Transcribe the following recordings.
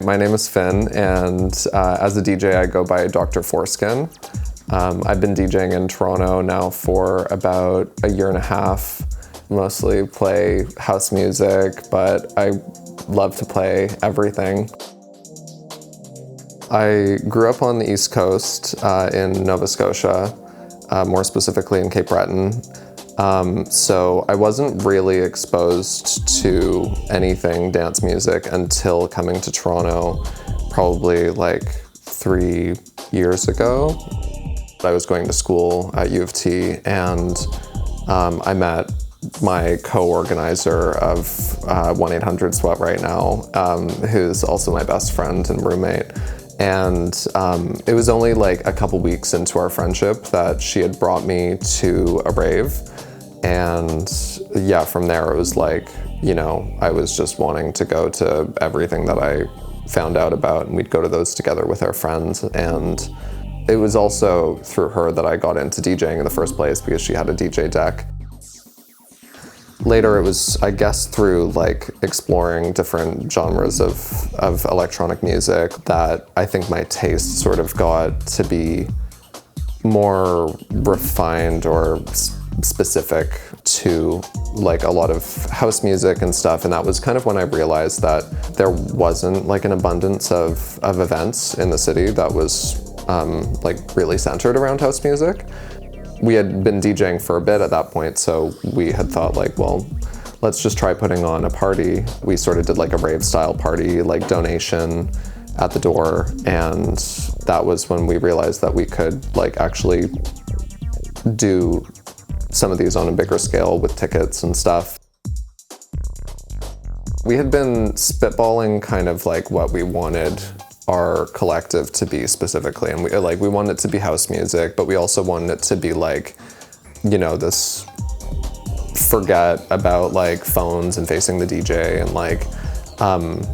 My name is Finn, and as a DJ, I go by Dr. Foreskin. I've been DJing in Toronto now for about a year and a half. Mostly play house music, but I love to play everything. I grew up on the East Coast in Nova Scotia, more specifically in Cape Breton. So I wasn't really exposed to anything dance music until coming to Toronto, probably like 3 years ago. I was going to school at U of T, and I met my co-organizer of 1-800-SWEAT right now, who's also my best friend and roommate. And it was only like a couple weeks into our friendship that she had brought me to a rave. And yeah, from there it was like, you know, I was just wanting to go to everything that I found out about, and we'd go to those together with our friends. And it was also through her that I got into DJing in the first place, because she had a DJ deck. Later it was, I guess, through like exploring different genres of electronic music that I think my taste sort of got to be more refined or specific to like a lot of house music and stuff. And that was kind of when I realized that there wasn't like an abundance of events in the city that was like really centered around house music. We had been DJing for a bit at that point, so we had thought like, well, let's just try putting on a party. We sort of did like a rave style party, like donation at the door, and that was when we realized that we could like actually do some of these on a bigger scale with tickets and stuff. We had been spitballing kind of like what we wanted our collective to be specifically, and we wanted it to be house music, but we also wanted it to be like, you know, this forget about like phones and facing the DJ and like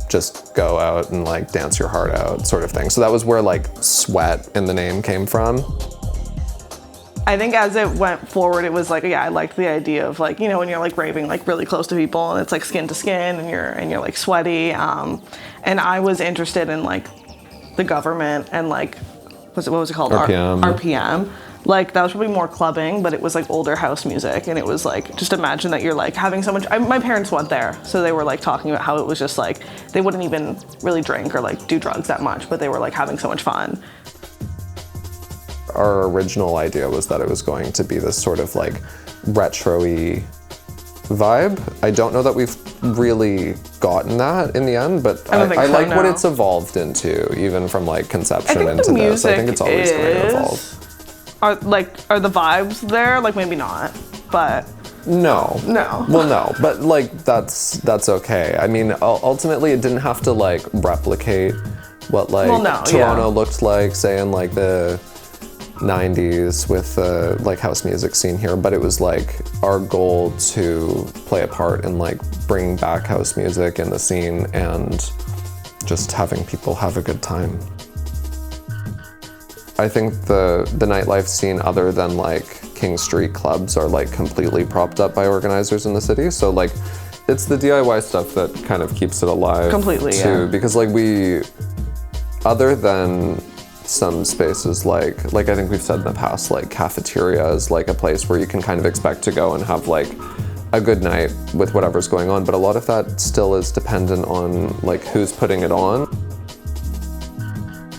just go out and like dance your heart out sort of thing. So that was where like sweat in the name came from. I think as it went forward, it was like, yeah, I liked the idea of like, you know, when you're like raving like really close to people and it's like skin to skin and you're like sweaty. And I was interested in like the government and like, what was it called? RPM. RPM. Like that was probably more clubbing, but it was like older house music. And it was like, just imagine that you're like having so much, my parents went there. So they were like talking about how it was just like, they wouldn't even really drink or like do drugs that much, but they were like having so much fun. Our original idea was that it was going to be this sort of like retro-y vibe. I don't know that we've really gotten that in the end, but I like what it's evolved into, even from like conception into this. I think it's always going to evolve. Are the vibes there? Like maybe not, but no. Well, no, but like that's okay. I mean, ultimately, it didn't have to like replicate what like Toronto looked like, say in like the 90s with the like house music scene here, but it was like our goal to play a part in like bringing back house music in the scene and just having people have a good time. I think the nightlife scene, other than like King Street clubs, are like completely propped up by organizers in the city. So like it's the DIY stuff that kind of keeps it alive completely too, because like we, other than some spaces like I think we've said in the past, like cafeteria is like a place where you can kind of expect to go and have like a good night with whatever's going on, but a lot of that still is dependent on like who's putting it on.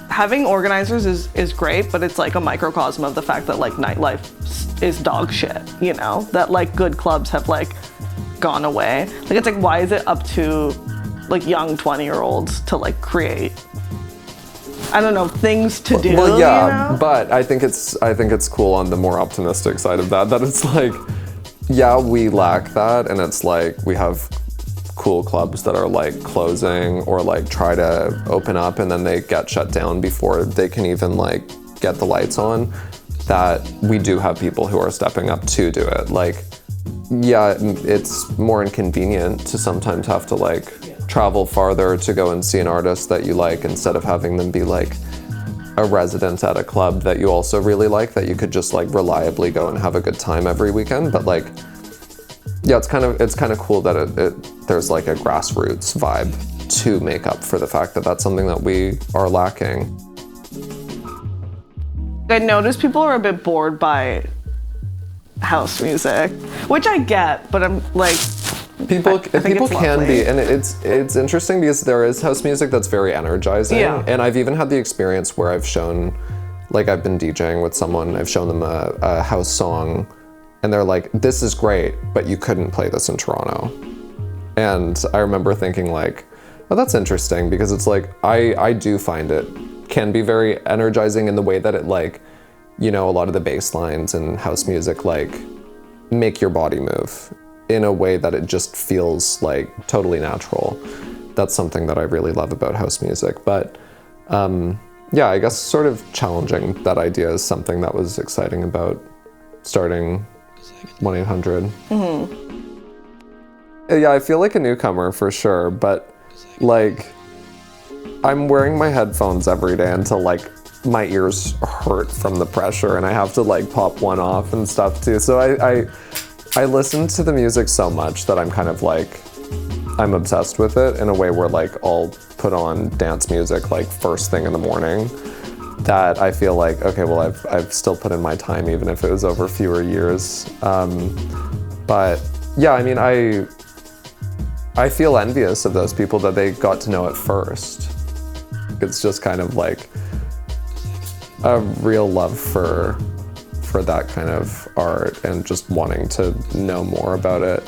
Having organizers is great, but it's like a microcosm of the fact that like nightlife is dog shit, you know? That like good clubs have like gone away. Like it's like, why is it up to like young 20-year-olds to like create, I don't know, things to do? Well, yeah, you know? But I think it's cool on the more optimistic side of that it's like, yeah, we lack that, and it's like we have cool clubs that are like closing or like try to open up and then they get shut down before they can even like get the lights on, that we do have people who are stepping up to do it. Like, yeah, it's more inconvenient to sometimes have to like travel farther to go and see an artist that you like, instead of having them be like a resident at a club that you also really like, that you could just like reliably go and have a good time every weekend. But like, yeah, it's kind of cool that there's like a grassroots vibe to make up for the fact that that's something that we are lacking. I noticed people are a bit bored by house music, which I get, but I'm like, People think people it's can lovely. be, and it's interesting because there is house music that's very energizing. Yeah. And I've even had the experience where I've shown, like I've been DJing with someone, I've shown them a house song, and they're like, "This is great, but you couldn't play this in Toronto." And I remember thinking like, "Oh, that's interesting," because it's like I do find it can be very energizing in the way that it like, you know, a lot of the bass lines and house music like make your body move in a way that it just feels like totally natural. That's something that I really love about house music. But yeah, I guess sort of challenging that idea is something that was exciting about starting 1-800. Yeah, I feel like a newcomer for sure, but like I'm wearing my headphones every day until like my ears hurt from the pressure and I have to like pop one off and stuff too. So I listen to the music so much that I'm kind of like, I'm obsessed with it in a way where like I'll put on dance music like first thing in the morning, that I feel like, okay, well I've still put in my time even if it was over fewer years. But yeah, I mean, I feel envious of those people that they got to know it first. It's just kind of like a real love for that kind of art and just wanting to know more about it.